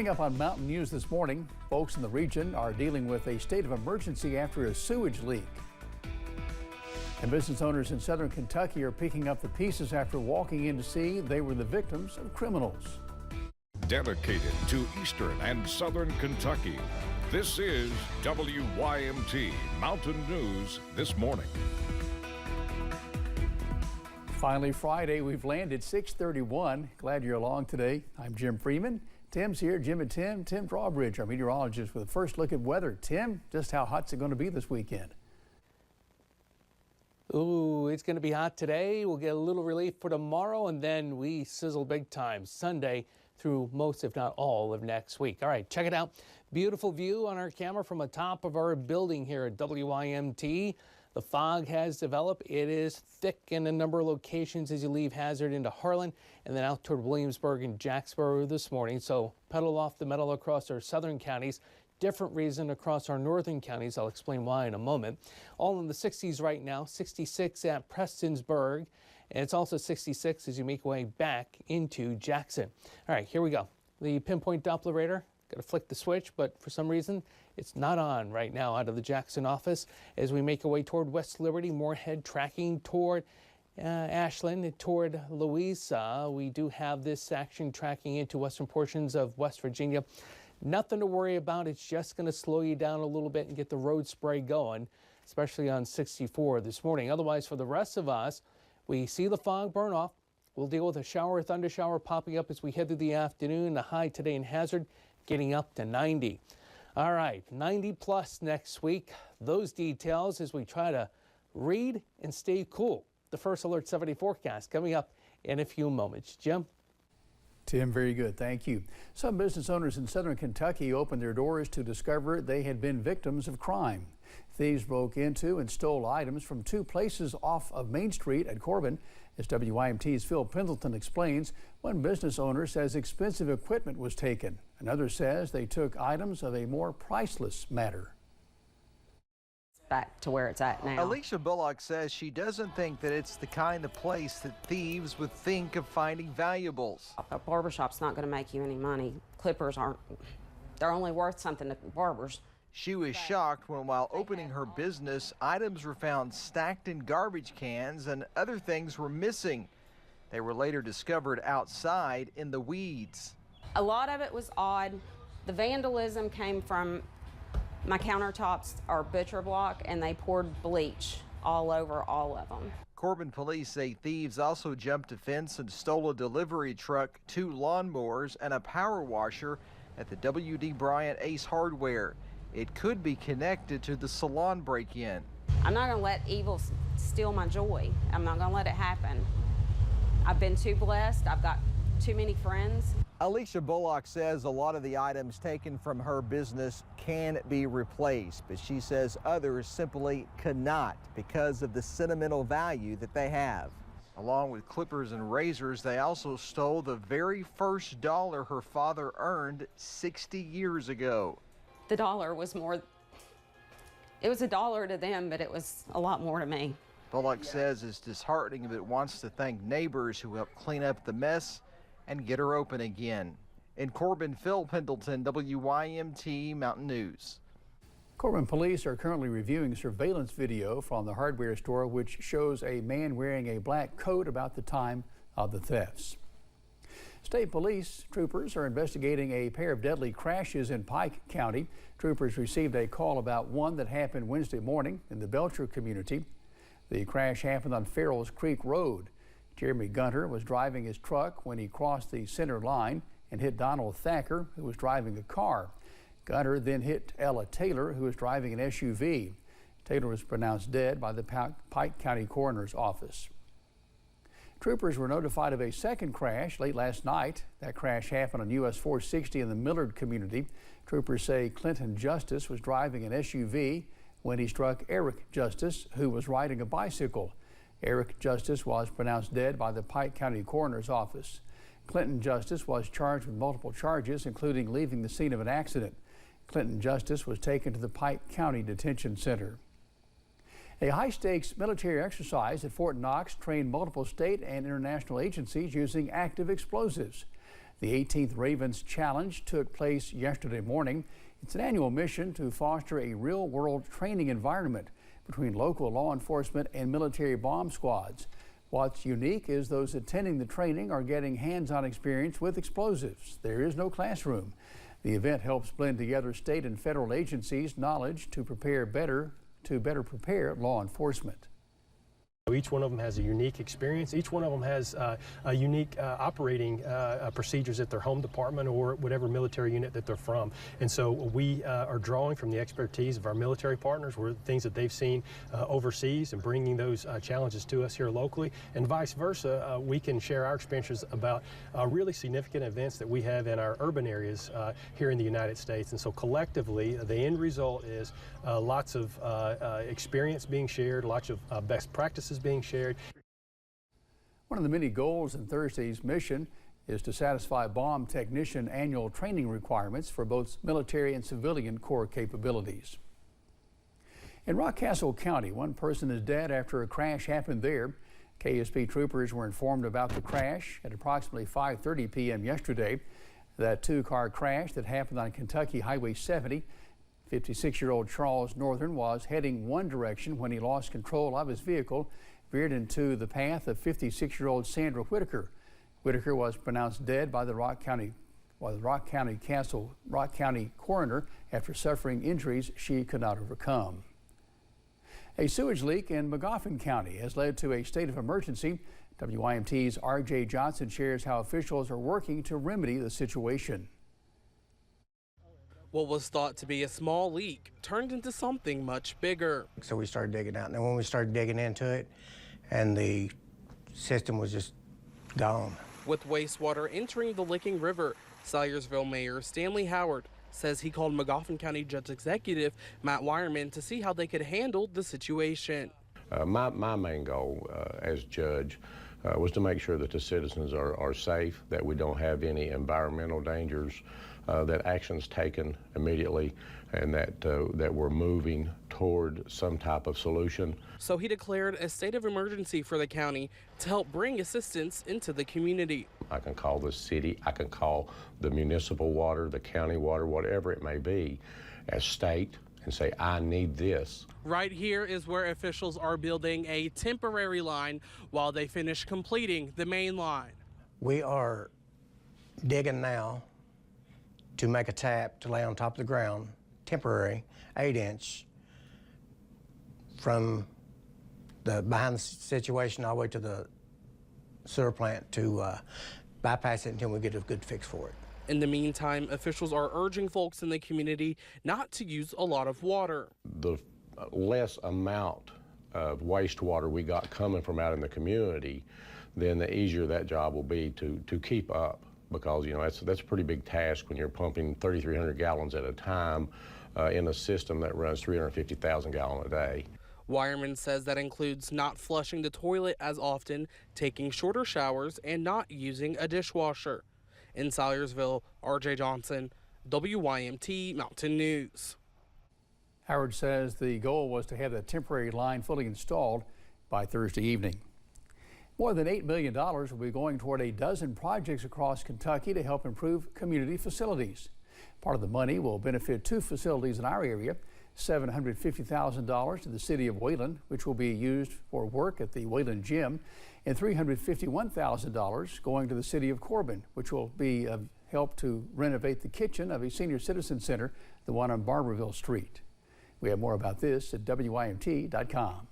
Coming up on Mountain News this morning, folks in the region are dealing with a state of emergency after a sewage leak. And business owners in southern Kentucky are picking up the pieces after walking in to see they were the victims of criminals. Dedicated to eastern and southern Kentucky, this is WYMT Mountain News This Morning. Finally Friday, we've landed 6:31. Glad you're along today. I'm Jim Freeman. Tim's here. Jim and Tim Drawbridge, our meteorologist, with a first look at weather. Tim, just how hot's it going to be this weekend? Ooh, it's going to be hot today. We'll get a little relief for tomorrow, and then we sizzle big time Sunday through most, if not all, of next week. All right, check it out. Beautiful view on our camera from the top of our building here at WYMT. The fog has developed. It is thick in a number of locations as you leave Hazard into Harlan and then out toward Williamsburg and Jacksboro this morning. So pedal off the metal across our southern counties. Different reason across our northern counties. I'll explain why in a moment. All in the 60s right now, 66 at Prestonsburg. And it's also 66 as you make your way back into Jackson. All right, here we go. The pinpoint Doppler radar. Got to flick the switch, but for some reason, it's not on right now out of the Jackson office. As we make our way toward West Liberty, Moorhead tracking toward Ashland, toward Louisa. We do have this action tracking into western portions of West Virginia. Nothing to worry about. It's just going to slow you down a little bit and get the road spray going, especially on 64 this morning. Otherwise, for the rest of us, we see the fog burn off. We'll deal with a shower, thunder shower popping up as we head through the afternoon. The high today in Hazard getting up to 90. All right, 90 plus next week. Those details as we try to read and stay cool. The First Alert 70 forecast coming up in a few moments. Jim? Tim, very good. Thank you. Some business owners in southern Kentucky opened their doors to discover they had been victims of crime. Thieves broke into and stole items from two places off of Main Street at Corbin. As WYMT's Phil Pendleton explains, one business owner says expensive equipment was taken. Another says they took items of a more priceless matter. Back to where it's at now. Alicia Bullock says she doesn't think that it's the kind of place that thieves would think of finding valuables. A barbershop's not going to make you any money. Clippers aren't. They're only worth something to barbers. She was shocked when, while opening her business, items were found stacked in garbage cans and other things were missing. They were later discovered outside in the weeds. A lot of it was odd. The vandalism came from my countertops are butcher block, and they poured bleach all over all of them. Corbin police say thieves also jumped a fence and stole a delivery truck, 2 lawnmowers, and a power washer at the W.D. Bryant Ace Hardware. It could be connected to the salon break-in. I'm not going to let evil steal my joy. I'm not going to let it happen. I've been too blessed. I've got too many friends. Alicia Bullock says a lot of the items taken from her business can be replaced, but she says others simply cannot because of the sentimental value that they have. Along with clippers and razors, they also stole the very first dollar her father earned 60 years ago. The dollar was more, it was $1 to them, but it was a lot more to me. Bullock says it's disheartening, but wants to thank neighbors who helped clean up the mess and get her open again. In Corbin, Phil Pendleton, WYMT Mountain News. Corbin police are currently reviewing surveillance video from the hardware store, which shows a man wearing a black coat about the time of the thefts. State police troopers are investigating a pair of deadly crashes in Pike County. Troopers received a call about one that happened Wednesday morning in the Belcher community. The crash happened on Farrells Creek Road. Jeremy Gunter was driving his truck when he crossed the center line and hit Donald Thacker, who was driving a car. Gunter then hit Ella Taylor, who was driving an SUV. Taylor was pronounced dead by the Pike County Coroner's Office. Troopers were notified of a second crash late last night. That crash happened on US 460 in the Millard community. Troopers say Clinton Justice was driving an SUV when he struck Eric Justice, who was riding a bicycle. Eric Justice was pronounced dead by the Pike County Coroner's Office. Clinton Justice was charged with multiple charges, including leaving the scene of an accident. Clinton Justice was taken to the Pike County Detention Center. A high-stakes military exercise at Fort Knox trained multiple state and international agencies using active explosives. The 18th Ravens Challenge took place yesterday morning. It's an annual mission to foster a real-world training environment between local law enforcement and military bomb squads. What's unique is those attending the training are getting hands-on experience with explosives. There is no classroom. The event helps blend together state and federal agencies' knowledge to better prepare law enforcement. Each one of them has a unique experience. Each one of them has a unique operating procedures at their home department or whatever military unit that they're from. And so we are drawing from the expertise of our military partners, where things that they've seen overseas, and bringing those challenges to us here locally, and vice versa. We can share our experiences about really significant events that we have in our urban areas here in the United States. And so collectively, the end result is lots of experience being shared, lots of best practices being shared. One of the many goals in Thursday's mission is to satisfy bomb technician annual training requirements for both military and civilian corps capabilities. In Rockcastle County, one person is dead after a crash happened there. KSP troopers were informed about the crash at approximately 5:30 p.m. yesterday. That two-car crash that happened on Kentucky Highway 70. 56-year-old Charles Northern was heading one direction when he lost control of his vehicle, veered into the path of 56-year-old Sandra Whitaker. Whitaker was pronounced dead by the Rock County coroner after suffering injuries she could not overcome. A sewage leak in Mcgoffin County has led to a state of emergency. WYMT's R.J. Johnson shares how officials are working to remedy the situation. What was thought to be a small leak turned into something much bigger. So we started digging out, and then when we started digging into it, and the system was just gone. With wastewater entering the Licking River, Salyersville Mayor Stanley Howard says he called Mcgoffin County Judge Executive Matt Wireman to see how they could handle the situation. My main goal as judge was to make sure that the citizens are safe, that we don't have any environmental dangers, that action's taken immediately, and that we're moving toward some type of solution. So he declared a state of emergency for the county to help bring assistance into the community. I can call the city, I can call the municipal water, the county water, whatever it may be, as state, and say, I need this. Right here is where officials are building a temporary line while they finish completing the main line. We are digging now to make a tap to lay on top of the ground, temporary, 8-inch, from the behind the situation all the way to the sewer plant to bypass it until we get a good fix for it. In the meantime, officials are urging folks in the community not to use a lot of water. The less amount of wastewater we got coming from out in the community, then the easier that job will be to keep up. Because, you know, that's a pretty big task when you're pumping 3,300 gallons at a time in a system that runs 350,000 gallons a day. Wireman says that includes not flushing the toilet as often, taking shorter showers, and not using a dishwasher. In Salyersville, R.J. Johnson, WYMT Mountain News. Howard says the goal was to have the temporary line fully installed by Thursday evening. More than $8 million will be going toward a dozen projects across Kentucky to help improve community facilities. Part of the money will benefit two facilities in our area, $750,000 to the city of Wayland, which will be used for work at the Wayland Gym, and $351,000 going to the city of Corbin, which will be help to renovate the kitchen of a senior citizen center, the one on Barberville Street. We have more about this at WYMT.com.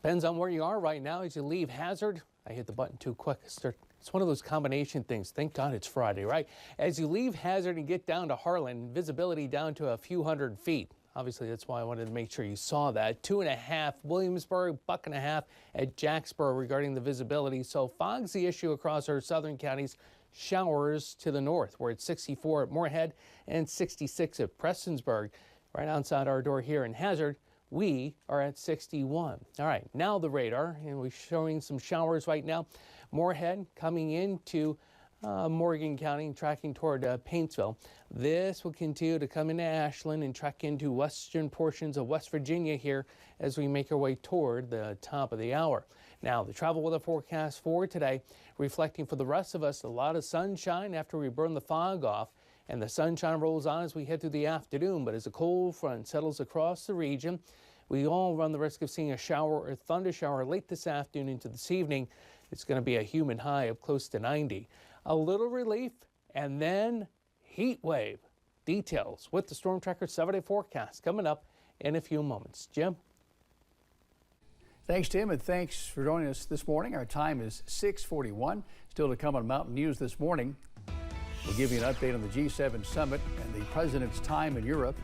Depends on where you are right now. As you leave Hazard, I hit the button too quick. It's one of those combination things. Thank God it's Friday, right? As you leave Hazard and get down to Harlan, visibility down to a few hundred feet. Obviously, that's why I wanted to make sure you saw that. 2.5 Williamsburg, 1.5 at Jacksboro regarding the visibility. So fog's the issue across our southern counties. Showers to the north. We're at 64 at Moorhead and 66 at Prestonsburg. Right outside our door here in Hazard, we are at 61. All right, now the radar, and we're showing some showers right now. Moorhead coming into Morgan County, tracking toward Paintsville. This will continue to come into Ashland and track into western portions of West Virginia here as we make our way toward the top of the hour. Now, the travel weather forecast for today, reflecting for the rest of us a lot of sunshine after we burn the fog off, and the sunshine rolls on as we head through the afternoon. But as a cold front settles across the region, we all run the risk of seeing a shower or thunder shower late this afternoon into this evening. It's going to be a humid high of close to 90. A little relief, and then heat wave. Details with the Storm Tracker 7-day forecast coming up in a few moments. Jim? Thanks, Tim, and thanks for joining us this morning. Our time is 6:41. Still to come on Mountain News this morning. We'll give you an update on the G7 summit and the president's time in Europe.